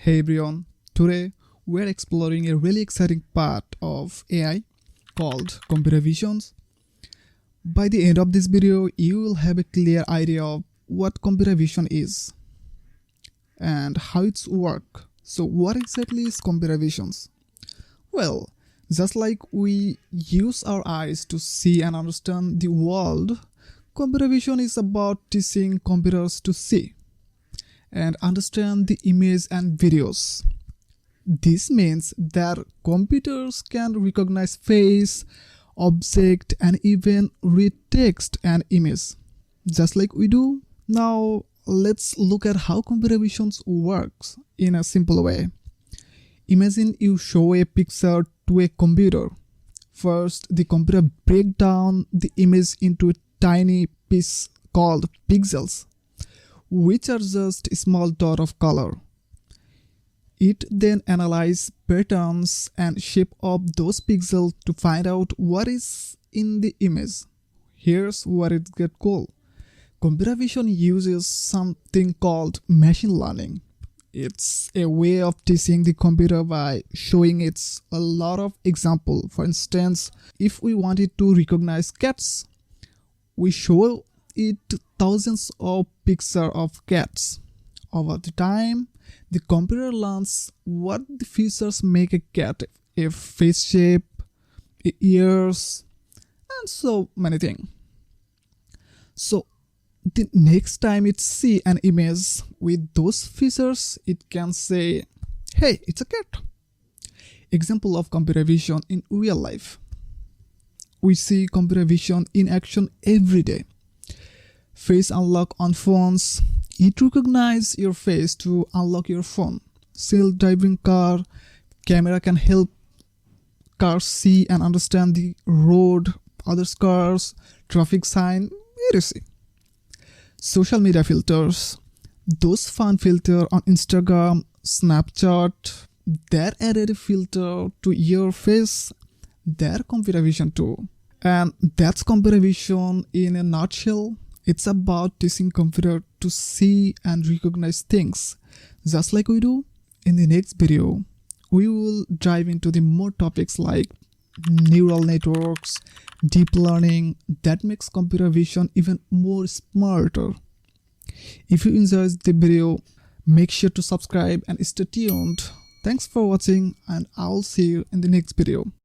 Hey everyone, today we're exploring a really exciting part of AI called computer visions. By the end of this video, you will have a clear idea of what computer vision is and how it's work. So what exactly is computer visions? Well, just like we use our eyes to see and understand the world, computer vision is about teaching computers to see and understand the image and videos. This means that computers can recognize face, object, and even read text and image, just like we do. Now, let's look at how computer vision works in a simple way. Imagine you show a picture to a computer. First, the computer breaks down the image into a tiny piece called pixels, which are just a small dot of color. It then analyzes patterns and shape of those pixels to find out what is in the image. Here's where it gets cool. Computer vision uses something called machine learning. It's a way of teaching the computer by showing it a lot of examples. For instance, if we wanted to recognize cats, we show it thousands of pictures of cats. Over the time, the computer learns what the features make a cat, a face shape, ears, and so many things. So the next time it sees an image with those features, it can say, hey, it's a cat. Example of computer vision in real life. We see computer vision in action every day. Face unlock on phones. It recognizes your face to unlock your phone. Self-driving car. Camera can help cars see and understand the road, other cars, traffic sign, etc. Social media filters. Those fun filters on Instagram, Snapchat, that added a filter to your face, they're computer vision too. And that's computer vision in a nutshell. It's about teaching computer to see and recognize things, just like we do. In the next video, we will dive into the more topics like neural networks, deep learning that makes computer vision even more smarter. If you enjoyed the video, make sure to subscribe and stay tuned. Thanks for watching, and I'll see you in the next video.